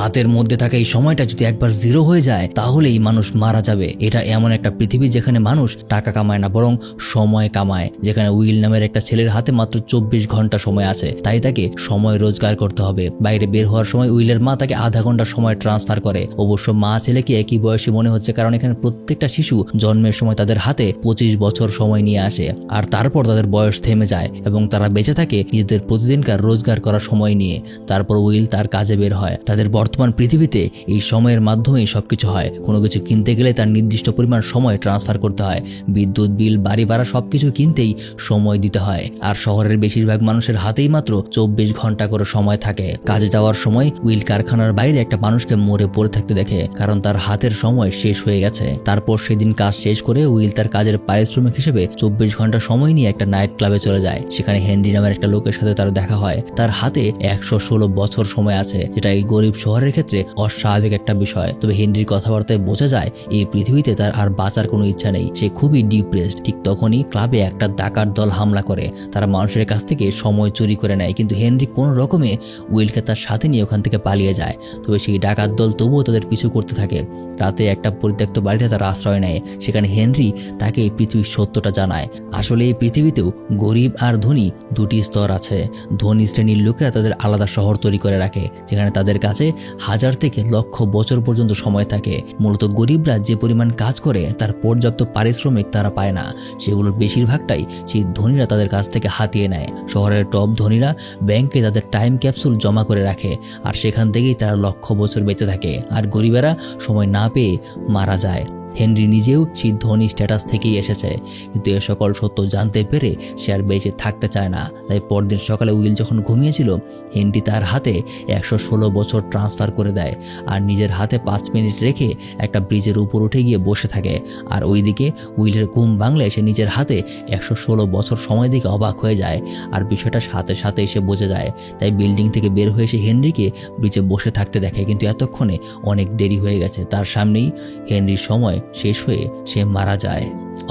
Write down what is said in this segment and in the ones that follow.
হাতের মধ্যে থাকা এই সময়টা যদি একবার জিরো হয়ে যায় তাহলেই মানুষ মারা যাবে। এটা এমন একটা পৃথিবী যেখানে মানুষ টাকা কামায় না বরং সময় কামায়, যেখানে উইল নামের একটা ছেলের হাতে মাত্র 24 ঘন্টা সময় আছে, তাই তাকে সময় রোজগার করতে হবে। বাইরে বের হওয়ার সময় উইলের মা তাকে আধা ঘন্টা সময় ট্রান্সফার করে। অবশ্য মা ছেলেকে একই বয়সী মনে হচ্ছে, কারণ এখানে প্রত্যেকটা শিশু জন্মের সময় তাদের হাতে 25 বছর সময় নিয়ে আসে আর তারপর তাদের বয়স থেমে যায় এবং তারা বেঁচে থাকে নিজেদের প্রতিদিনকার রোজগার করার সময় নিয়ে। তারপর উইল তার কাজে বের হয়। তাদের বর্তমান পৃথিবীতে এই সময়ের মাধ্যমেই সবকিছু হয়। কোনো কিছু কিনতে গেলে তার নির্দিষ্ট পরিমাণ সময় ট্রান্সফার করতে হয়। বিদ্যুৎ বিল, বাড়ি ভাড়া সবকিছু কিনতেই সময় দিতে হয়। আর শহরের বেশিরভাগ মানুষের হাতেই মাত্র 24 ঘন্টা করে সময় থাকে। কাজে যাওয়ার সময় উইল কারখানার বাইরে একটা মানুষকে মরে পড়ে থাকতে দেখে, কারণ তার হাতের সময় শেষ হয়ে গেছে। তারপর সেদিন কাজ শেষ করে উইল তার কাজের পারিশ্রমিক হিসেবে 24 ঘন্টা সময় নিয়ে একটা নাইট ক্লাবে চলে যায়। সেখানে হেনরি নামের একটা লোকের সাথে তার দেখা হয়। তার হাতে 116 বছর সময় আছে, যেটা এই গরিব শহরের ক্ষেত্রে অস্বাভাবিক একটা বিষয়। তবে হেনরির কথাবার্তায় বোঝা যায় এই পৃথিবীতে তার আর বাঁচার কোনো ইচ্ছা নেই। সে খুবই ডিপ্রেসড। ঠিক তখনই ক্লাবে একটা ডাকাত দল হামলা করে। তারা মানুষের কাছ থেকে সময় চুরি করে নেয়, কিন্তু হেনরি কোনো রকমে উইলকে তার সাথে নিয়ে ওখান থেকে পালিয়ে যায়। তবে সেই ডাকাত দল তবুও তাদের পিছু করতে থাকে। রাতে একটা পরিত্যক্ত বাড়িতে তারা আশ্রয় নেয়। সেখানে হেনরি তাকে এই পৃথিবীর সত্যটা জানায়। আসলে এই পৃথিবীতেও গরিব আর ধনী দুটি স্তর আছে। ধনী শ্রেণীর লোকেরা তাদের আলাদা শহর তৈরি করে রাখে, যেখানে তাদের কাছে 1000 থেকে লক্ষ বছর পর্যন্ত সময় থাকে। মূলত গরিবরা যে পরিমাণ কাজ করে তার পর্যাপ্ত পারিশ্রমিক তারা পায় না। সেগুলোর বেশিরভাগটাই সেই ধনীরা তাদের কাছ থেকে হাতিয়ে নেয়। শহরের টপ ধনীরা ব্যাংকে তাদের টাইম ক্যাপসুল জমা করে রাখে আর সেখান থেকেই তারা লক্ষ বছর বেঁচে থাকে। আর গরিবেরা সময় না পেয়ে মারা যায়। হেনরি নিজেও সেই ধনী স্ট্যাটাস থেকেই এসেছে, কিন্তু এ সকল সত্য জানতে পেরে সে আর বেঁচে থাকতে চায় না। তাই পরদিন সকালে উইল যখন ঘুমিয়েছিল, হেনরি তার হাতে 116 বছর ট্রান্সফার করে দেয় আর নিজের হাতে 5 মিনিট রেখে একটা ব্রিজের উপর উঠে গিয়ে বসে থাকে। আর ওইদিকে উইলের ঘুম ভাঙলে সে নিজের হাতে 116 বছর সময় দেখে অবাক হয়ে যায় আর বিষয়টা সাথে সাথে এসে বোঝা যায়। তাই বিল্ডিং থেকে বের হয়ে সে হেনরিকে ব্রিজে বসে থাকতে দেখে, কিন্তু এতক্ষণে অনেক দেরি হয়ে গেছে। তার সামনেই হেনরির সময় শেষ হয়ে সে মারা যায়।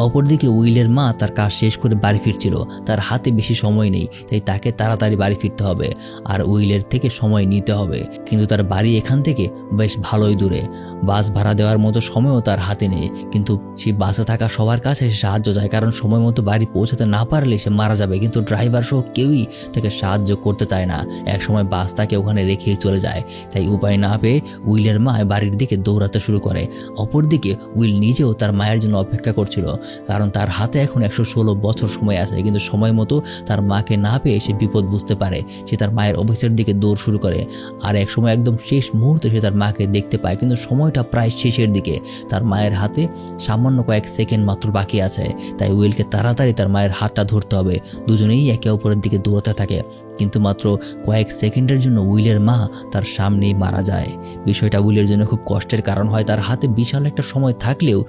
অপরদিকে উইলের মা তার কাজ শেষ করে বাড়ি ফিরছিল। তার হাতে বেশি সময় নেই, তাই তাকে তাড়াতাড়ি বাড়ি ফিরতে হবে আর উইলের থেকে সময় নিতে হবে। কিন্তু তার বাড়ি এখান থেকে বেশ ভালোই দূরে। বাস ভাড়া দেওয়ার মতো সময়ও তার হাতে নেই, কিন্তু সে বাসে থাকা সবার কাছে সাহায্য চায়, কারণ সময় মতো বাড়ি পৌঁছাতে না পারলে সে মারা যাবে। কিন্তু ড্রাইভার সহ কেউই তাকে সাহায্য করতে চায় না। একসময় বাস তাকে ওখানে রেখেই চলে যায়। তাই উপায় না পেয়ে উইলের মা বাড়ির দিকে দৌড়াতে শুরু করে। অপরদিকে উইল নিজেও তার মায়ের জন্য অপেক্ষা করছিল, কারণ তার হাতে এখন 116 বছর সময় আছে। কিন্তু সময় মতো তার মাকে না পেয়ে সে বিপদ বুঝতে পারে। সে তার মায়ের অফিসের দিকে দৌড় শুরু করে আর এক সময় একদম শেষ মুহূর্তে সে তার মাকে দেখতে পায়, কিন্তু সময়টা প্রায় শেষের দিকে। তার মায়ের হাতে সামান্য কয়েক সেকেন্ড মাত্র বাকি আছে। তাই উইলকে তাড়াতাড়ি তার মায়ের হাতটা ধরতে হবে। দুজনেই একে অপরের দিকে দৌড়াতে থাকে, কিন্তু মাত্র কয়েক সেকেন্ডের জন্য উইলের মা তার সামনেই মারা যায়। বিষয়টা উইলের জন্য খুব কষ্টের কারণ হয়। তার হাতে বিশাল একটা সময় থাকলেও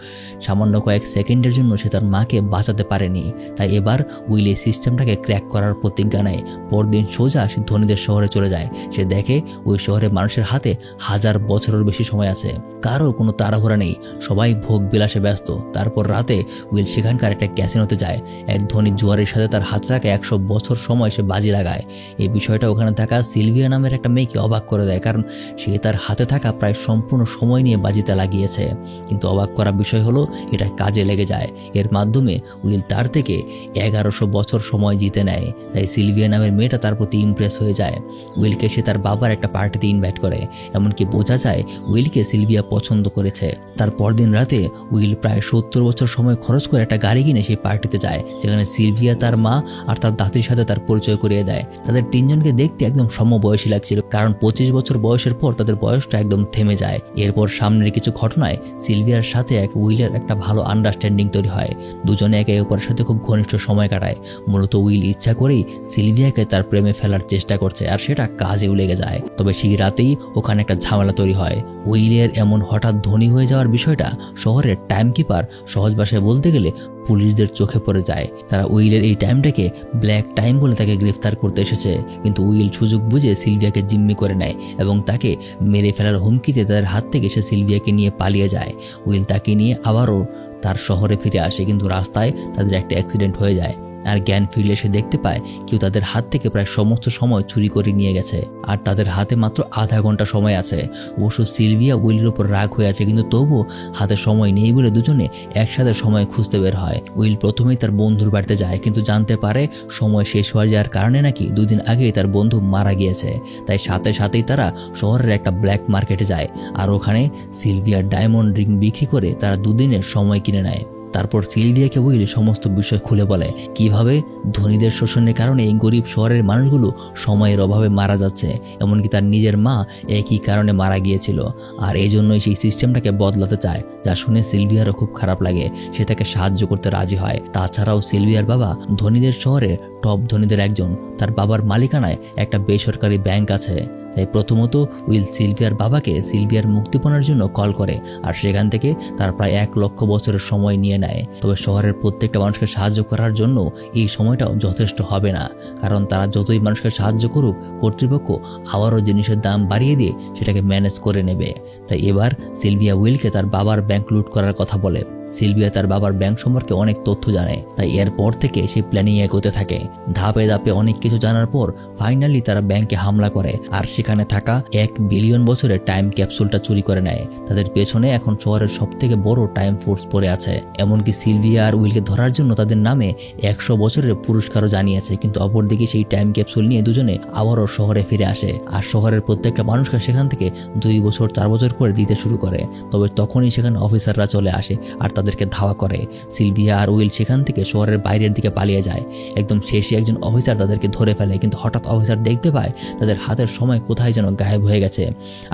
সামান্য কয়েক সেকেন্ডের জন্য সে তার মাকে বাঁচাতে পারেনি। তাই এবার উইল এই সিস্টেমটাকে ক্র্যাক করার প্রতিজ্ঞা নেয়। পরদিন সোজা সে ধনীদের শহরে চলে যায়। সে দেখে ওই শহরে মানুষের হাতে 1000 বছরের বেশি সময় আছে। কারো কোনো তাড়াহুড়া নেই, সবাই ভোগ বিলাসে ব্যস্ত। তারপর রাতে উইল সেখানকার একটা ক্যাসিনোতে যায়। এক ধনী জুয়ারের সাথে তার হাতে থাকা 100 বছর সময় সে বাজি লাগায়। এই বিষয়টা ওখানে থাকা সিলভিয়া নামের একটা মেয়েকে অবাক করে দেয়, কারণ সে তার হাতে থাকা প্রায় সম্পূর্ণ সময় নিয়ে বাজিতে লাগিয়েছে। কিন্তু অবাক করা বিষয় হলো এটা কাজে লেগে যায়। এর মাধ্যমে উইল তার থেকে 1100 বছর সময় জিতে নেয়। তাই সিলভিয়া নামের মেয়েটা তার প্রতি ইমপ্রেস হয়ে যায়। উইলকে সে তার বাবার একটা পার্টিতে ইনভাইট করে। এমনকি বোঝা যায় উইলকে সিলভিয়া পছন্দ করেছে। তার পরদিন রাতে উইল প্রায় 70 বছর সময় খরচ করে একটা গাড়ি কিনে সেই পার্টিতে যায়, যেখানে সিলভিয়া তার মা আর তার দাদির সাথে তার পরিচয় করিয়ে দেয়। তাদের তিনজনকে দেখতে একদম সমবয়সী লাগছিল, কারণ 25 বছর বয়সের পর তাদের বয়সটা একদম থেমে যায়। এরপর সামনের কিছু ঘটনায় সিলভিয়ার সাথে উইলের একটা ভালো আন্ডারস্ট্যান্ডিং তৈরি হয়। দুজনে একে অপরের সাথে খুব ঘনিষ্ঠ সময় কাটায়। মূলত উইল ইচ্ছা করেই সিলভিয়াকে তার প্রেমে ফেলার চেষ্টা করছে আর সেটা কাজেও লেগে যায়। তবে সেই রাতেই ওখানে একটা ঝামেলা তৈরি হয়। উইলের এমন হঠাৎ ধনী হয়ে যাওয়ার বিষয়টা শহরের টাইমকিপার, সহজ ভাষায় বলতে গেলে পুলিশদের চোখে পড়ে যায়। তারা উইলের এই টাইমটাকে ব্ল্যাক টাইম বলে তাকে গ্রেফতার করতে এসেছে। কিন্তু উইল সুযোগ বুঝে সিলভিয়াকে জিম্মি করে নেয় এবং তাকে মেরে ফেলার হুমকিতে তাদের হাত থেকে সে সিলভিয়াকে নিয়ে পালিয়ে যায়। উইল তাকে নিয়ে আবারও তার শহরে ফিরে আসে, কিন্তু রাস্তায় তাদের একটা অ্যাক্সিডেন্ট হয়ে যায় আর জ্ঞান ফিরলে সে দেখতে পায় কেউ তাদের হাত থেকে প্রায় সমস্ত সময় চুরি করে নিয়ে গেছে আর তাদের হাতে মাত্র আধা ঘন্টা সময় আছে। অবশ্য সিলভিয়া উইলের উপর রাগ হয়ে আছে, কিন্তু তবুও হাতে সময় নেই বলে দুজনে একসাথে সময় খুঁজতে বের হয়। উইল প্রথমেই তার বন্ধুর বাড়িতে যায়, কিন্তু জানতে পারে সময় শেষ হয়ে যাওয়ার কারণে নাকি 2 দিন আগেই তার বন্ধু মারা গিয়েছে। তাই সাথে সাথেই তারা শহরের একটা ব্ল্যাক মার্কেটে যায় আর ওখানে সিলভিয়ার ডায়মন্ড রিং বিক্রি করে তারা 2 দিনের সময় কিনে নেয়। তারপর সিলভিয়াকে উইল সমস্ত বিষয় খুলে বলে কিভাবে ধনীদের শোষণের কারণে এই গরিব শহরের মানুষগুলো সময়ের অভাবে মারা যাচ্ছে, এমনকি তার নিজের মা একই কারণে মারা গিয়েছিল আর এই জন্যই সেই সিস্টেমটাকে বদলাতে চায়। যা শুনে সিলভিয়ারও খুব খারাপ লাগে, সে তাকে সাহায্য করতে রাজি হয়। তাছাড়াও সিলভিয়ার বাবা ধনীদের শহরে টপ ধনীদের একজন, তার বাবার মালিকানায় একটা বেসরকারি ব্যাংক আছে। তাই প্রথমত উইল সিলভিয়ার বাবাকে সিলভিয়ার মুক্তিপণের জন্য কল করে আর সেখান থেকে তার প্রায় 1 লক্ষ বছরের সময় নিয়ে নেয়। তবে শহরের প্রত্যেকটা মানুষকে সাহায্য করার জন্য এই সময়টাও যথেষ্ট হবে না, কারণ তারা যতই মানুষকে সাহায্য করুক কর্তৃপক্ষ আবারও জিনিসের দাম বাড়িয়ে দিয়ে সেটাকে ম্যানেজ করে নেবে। তাই এবার সিলভিয়া উইলকে তার বাবার ব্যাংক লুট করার কথা বলে। সিলভিয়া তার বাবার ব্যাংক সম্পর্কে অনেক তথ্য জানে, তাই এরপর থেকে সে প্ল্যানিং এগোতে থাকে। ধাপে ধাপে অনেক কিছু জানার পর ফাইনালি তারা ব্যাংকে হামলা করে আর সেখানে থাকা 1 বিলিয়ন বছরের টাইম ক্যাপসুলটা চুরি করে নেয়। তাদের পেছনে এখন শহরের সবথেকে বড় টাইম ফোর্স পড়ে আছে, এমনকি সিলভিয়া আর উইলকে ধরার জন্য তাদের নামে 100 বছরের পুরস্কারও জানিয়েছে। কিন্তু অপরদিকে সেই টাইম ক্যাপসুল নিয়ে দুজনে আবারও শহরে ফিরে আসে আর শহরের প্রত্যেকটা মানুষকে সেখান থেকে 2 বছর 4 বছর করে দিতে শুরু করে। তবে তখনই সেখানে অফিসাররা চলে আসে আর তাদেরকে ধাওয়া করে। সিলভিয়া আর উইল সেখান থেকে শহরের বাইরের দিকে পালিয়ে যায়। একদম শেষে একজন অফিসার তাদেরকে ধরে ফেলে, কিন্তু হঠাৎ অফিসার দেখতে পায় তাদের হাতের সময় কোথায় যেন গায়েব হয়ে গেছে।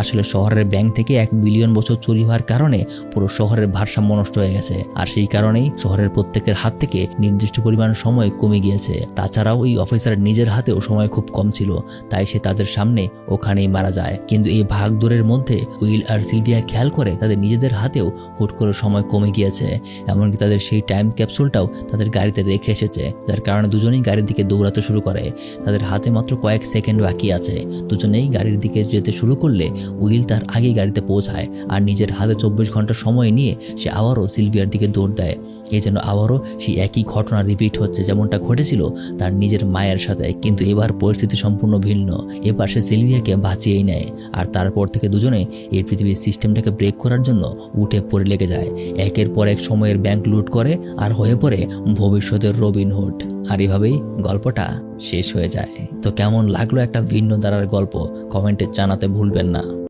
আসলে শহরের ব্যাংক থেকে 1 বিলিয়ন বছর চুরি হওয়ার কারণে পুরো শহরের ভারসাম্য নষ্ট হয়ে গেছে আর সেই কারণেই শহরের প্রত্যেকের হাত থেকে নির্দিষ্ট পরিমাণ সময় কমে গিয়েছে। তাছাড়াও এই অফিসারের নিজের হাতেও সময় খুব কম ছিল, তাই সে তাদের সামনে ওখানেই মারা যায়। কিন্তু এই ভাগদৌড়ের মধ্যে উইল আর সিলভিয়া খেয়াল করে তাদের নিজেদের হাতেও হুট করে সময় কমে গিয়েছে, এমনকি তাদের সেই টাইম ক্যাপসুলটাও তাদের গাড়িতে রেখে এসেছে, যার কারণে দুজনেই গাড়ির দিকে দৌড়াতে শুরু করে। তাদের হাতে মাত্র কয়েক সেকেন্ড বাকি আছে। দুজনেই গাড়ির দিকে যেতে শুরু করলে উইল তার আগেই গাড়িতে পৌঁছায় আর নিজের হাতে 24 ঘন্টা সময় নিয়ে সে আবারও সিলভিয়ার দিকে দৌড় দেয়। এই যেন আবারও সেই একই ঘটনা রিপিট হচ্ছে যেমনটা ঘটেছিল তার নিজের মায়ের সাথে, কিন্তু এবার পরিস্থিতি সম্পূর্ণ ভিন্ন। এবার সে সিলভিয়াকে বাঁচিয়েই নেয় আর তারপর থেকে দুজনে এই পৃথিবীর সিস্টেমটাকে ব্রেক করার জন্য উঠে পড়ে লেগে যায়। একের পর এক সময়ের ব্যাংক লুট করে আর হয়ে পড়ে ভবিষ্যতের রবিনহুড। আর এভাবেই গল্পটা শেষ হয়ে যায়। তো কেমন লাগলো একটা ভিন্ন ধারার গল্প কমেন্টে জানাতে ভুলবেন না।